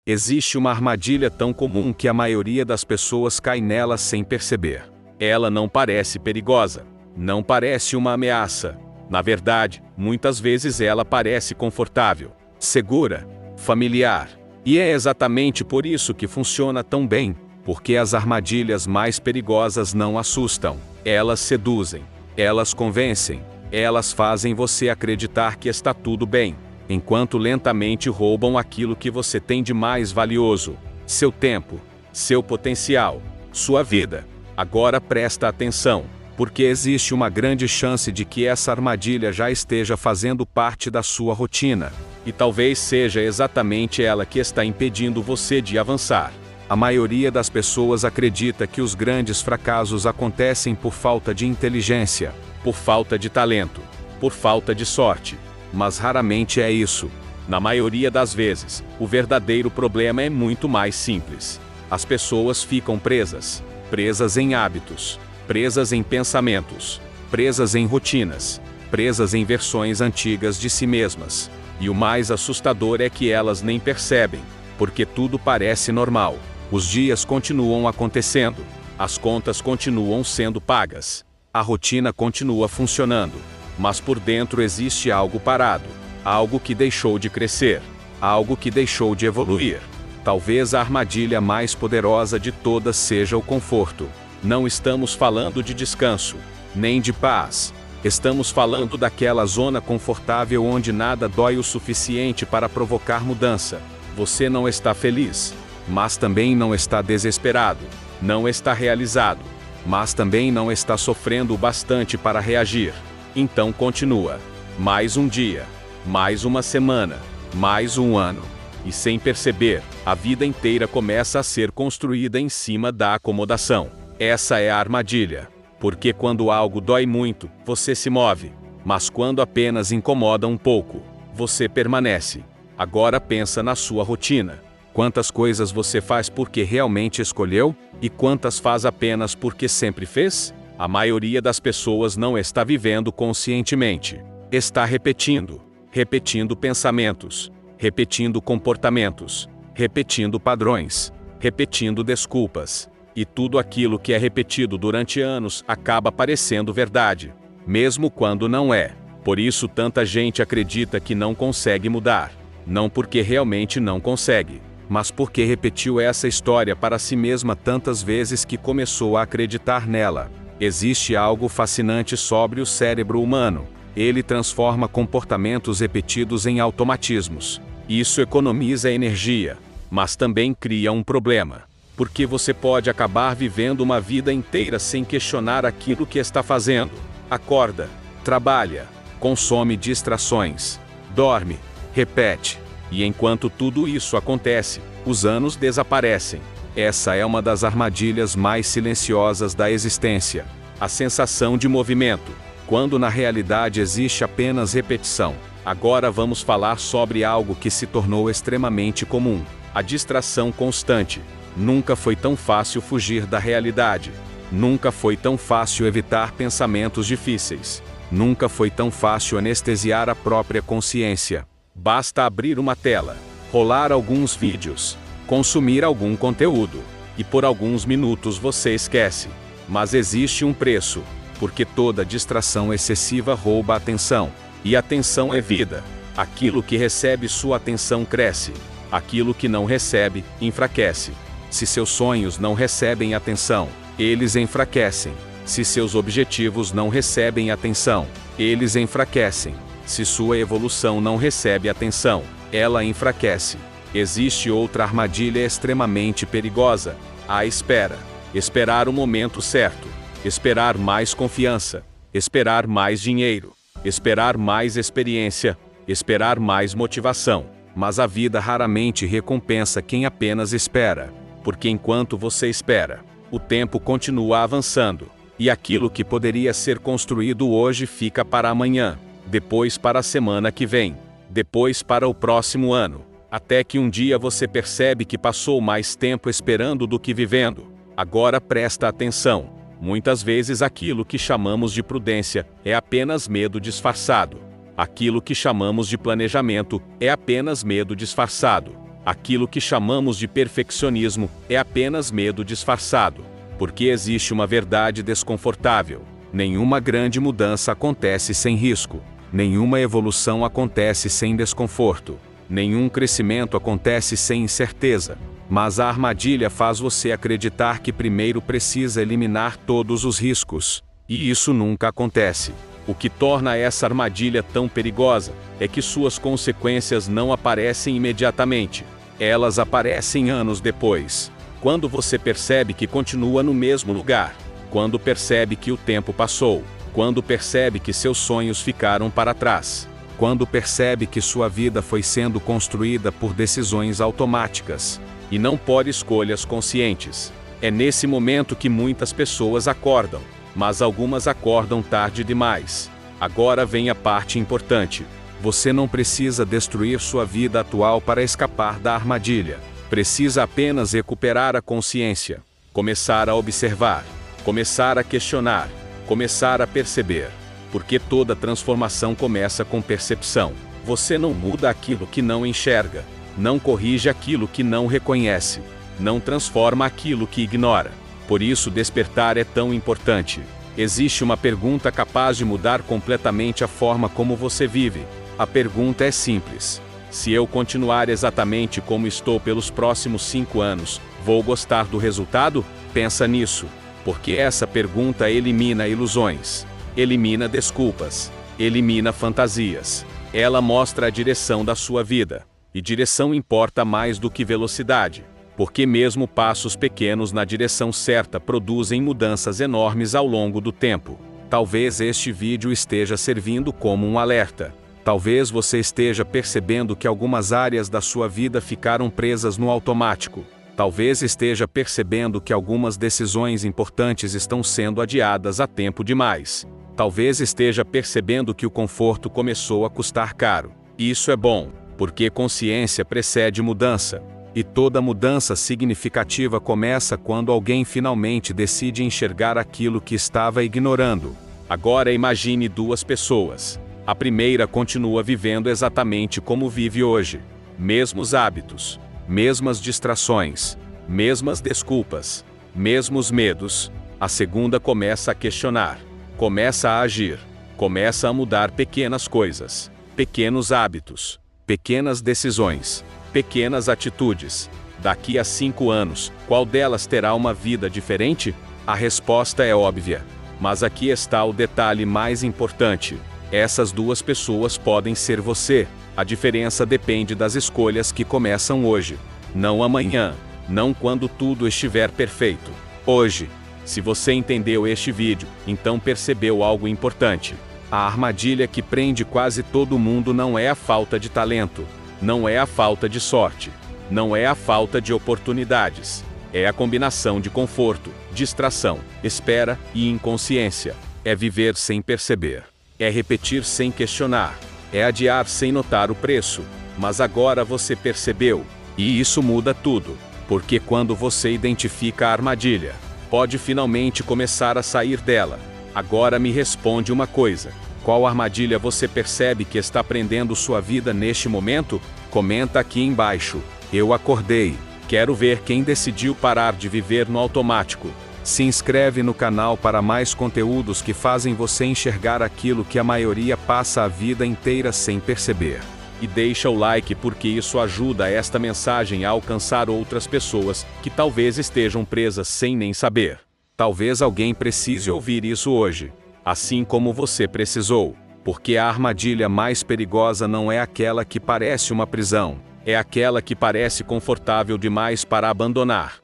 Existe uma armadilha tão comum que a maioria das pessoas cai nela sem perceber. Ela não parece perigosa, não parece uma ameaça. Na verdade, muitas vezes ela parece confortável, segura, familiar. E é exatamente por isso que funciona tão bem, porque as armadilhas mais perigosas não assustam, elas seduzem, elas convencem, elas fazem você acreditar que está tudo bem, enquanto lentamente roubam aquilo que você tem de mais valioso: seu tempo, seu potencial, sua vida. Agora presta atenção, porque existe uma grande chance de que essa armadilha já esteja fazendo parte da sua rotina, e talvez seja exatamente ela que está impedindo você de avançar. A maioria das pessoas acredita que os grandes fracassos acontecem por falta de inteligência, por falta de talento, por falta de sorte. Mas raramente é isso. Na maioria das vezes, o verdadeiro problema é muito mais simples. As pessoas ficam presas em hábitos, presas em pensamentos, presas em rotinas, presas em versões antigas de si mesmas. E o mais assustador é que elas nem percebem, porque tudo parece normal. Os dias continuam acontecendo, as contas continuam sendo pagas, a rotina continua funcionando, mas por dentro existe algo parado, algo que deixou de crescer, algo que deixou de evoluir. Talvez a armadilha mais poderosa de todas seja o conforto. Não estamos falando de descanso, nem de paz. Estamos falando daquela zona confortável onde nada dói o suficiente para provocar mudança. Você não está feliz, mas também não está desesperado, não está realizado, mas também não está sofrendo o bastante para reagir. Então continua. Mais um dia, mais uma semana, mais um ano. E sem perceber, a vida inteira começa a ser construída em cima da acomodação. Essa é a armadilha. Porque quando algo dói muito, você se move. Mas quando apenas incomoda um pouco, você permanece. Agora pensa na sua rotina. Quantas coisas você faz porque realmente escolheu? E quantas faz apenas porque sempre fez? A maioria das pessoas não está vivendo conscientemente. Está repetindo pensamentos, repetindo comportamentos, repetindo padrões, repetindo desculpas. E tudo aquilo que é repetido durante anos acaba parecendo verdade, mesmo quando não é. Por isso tanta gente acredita que não consegue mudar. Não porque realmente não consegue, mas porque repetiu essa história para si mesma tantas vezes que começou a acreditar nela. Existe algo fascinante sobre o cérebro humano. Ele transforma comportamentos repetidos em automatismos. Isso economiza energia, mas também cria um problema. Porque você pode acabar vivendo uma vida inteira sem questionar aquilo que está fazendo. Acorda, trabalha, consome distrações, dorme, repete. E enquanto tudo isso acontece, os anos desaparecem. Essa é uma das armadilhas mais silenciosas da existência. A sensação de movimento, quando na realidade existe apenas repetição. Agora vamos falar sobre algo que se tornou extremamente comum: a distração constante. Nunca foi tão fácil fugir da realidade. Nunca foi tão fácil evitar pensamentos difíceis. Nunca foi tão fácil anestesiar a própria consciência. Basta abrir uma tela, rolar alguns vídeos, consumir algum conteúdo, e por alguns minutos você esquece. Mas existe um preço, porque toda distração excessiva rouba a atenção. E atenção é vida. Aquilo que recebe sua atenção cresce. Aquilo que não recebe, enfraquece. Se seus sonhos não recebem atenção, eles enfraquecem. Se seus objetivos não recebem atenção, eles enfraquecem. Se sua evolução não recebe atenção, ela enfraquece. Existe outra armadilha extremamente perigosa: a espera. Esperar o momento certo. Esperar mais confiança. Esperar mais dinheiro. Esperar mais experiência. Esperar mais motivação. Mas a vida raramente recompensa quem apenas espera. Porque enquanto você espera, o tempo continua avançando. E aquilo que poderia ser construído hoje fica para amanhã. Depois para a semana que vem. Depois para o próximo ano. Até que um dia você percebe que passou mais tempo esperando do que vivendo. Agora presta atenção. Muitas vezes aquilo que chamamos de prudência é apenas medo disfarçado. Aquilo que chamamos de planejamento é apenas medo disfarçado. Aquilo que chamamos de perfeccionismo é apenas medo disfarçado, porque existe uma verdade desconfortável. Nenhuma grande mudança acontece sem risco. Nenhuma evolução acontece sem desconforto. Nenhum crescimento acontece sem incerteza. Mas a armadilha faz você acreditar que primeiro precisa eliminar todos os riscos. E isso nunca acontece. O que torna essa armadilha tão perigosa é que suas consequências não aparecem imediatamente. Elas aparecem anos depois. Quando você percebe que continua no mesmo lugar. Quando percebe que o tempo passou. Quando percebe que seus sonhos ficaram para trás. Quando percebe que sua vida foi sendo construída por decisões automáticas e não por escolhas conscientes. É nesse momento que muitas pessoas acordam, mas algumas acordam tarde demais. Agora vem a parte importante. Você não precisa destruir sua vida atual para escapar da armadilha. Precisa apenas recuperar a consciência, começar a observar, começar a questionar, começar a perceber. Porque toda transformação começa com percepção. Você não muda aquilo que não enxerga, não corrige aquilo que não reconhece, não transforma aquilo que ignora. Por isso despertar é tão importante. Existe uma pergunta capaz de mudar completamente a forma como você vive. A pergunta é simples. Se eu continuar exatamente como estou pelos próximos 5 anos, vou gostar do resultado? Pensa nisso. Porque essa pergunta elimina ilusões, elimina desculpas, elimina fantasias. Ela mostra a direção da sua vida. E direção importa mais do que velocidade. Porque mesmo passos pequenos na direção certa produzem mudanças enormes ao longo do tempo. Talvez este vídeo esteja servindo como um alerta. Talvez você esteja percebendo que algumas áreas da sua vida ficaram presas no automático. Talvez esteja percebendo que algumas decisões importantes estão sendo adiadas há tempo demais. Talvez esteja percebendo que o conforto começou a custar caro. Isso é bom, porque consciência precede mudança. E toda mudança significativa começa quando alguém finalmente decide enxergar aquilo que estava ignorando. Agora imagine 2 pessoas. A primeira continua vivendo exatamente como vive hoje. Mesmos hábitos, mesmas distrações, mesmas desculpas, mesmos medos. A segunda começa a questionar, começa a agir, começa a mudar pequenas coisas, pequenos hábitos, pequenas decisões, pequenas atitudes. Daqui a 5 anos, qual delas terá uma vida diferente? A resposta é óbvia. Mas aqui está o detalhe mais importante. Essas 2 pessoas podem ser você. A diferença depende das escolhas que começam hoje. Não amanhã. Não quando tudo estiver perfeito. Hoje. Se você entendeu este vídeo, então percebeu algo importante. A armadilha que prende quase todo mundo não é a falta de talento. Não é a falta de sorte. Não é a falta de oportunidades. É a combinação de conforto, distração, espera e inconsciência. É viver sem perceber. É repetir sem questionar. É adiar sem notar o preço. Mas agora você percebeu. E isso muda tudo. Porque quando você identifica a armadilha, pode finalmente começar a sair dela. Agora me responde uma coisa. Qual armadilha você percebe que está prendendo sua vida neste momento? Comenta aqui embaixo. Eu acordei. Quero ver quem decidiu parar de viver no automático. Se inscreve no canal para mais conteúdos que fazem você enxergar aquilo que a maioria passa a vida inteira sem perceber. E deixa o like porque isso ajuda esta mensagem a alcançar outras pessoas que talvez estejam presas sem nem saber. Talvez alguém precise ouvir isso hoje, assim como você precisou. Porque a armadilha mais perigosa não é aquela que parece uma prisão, é aquela que parece confortável demais para abandonar.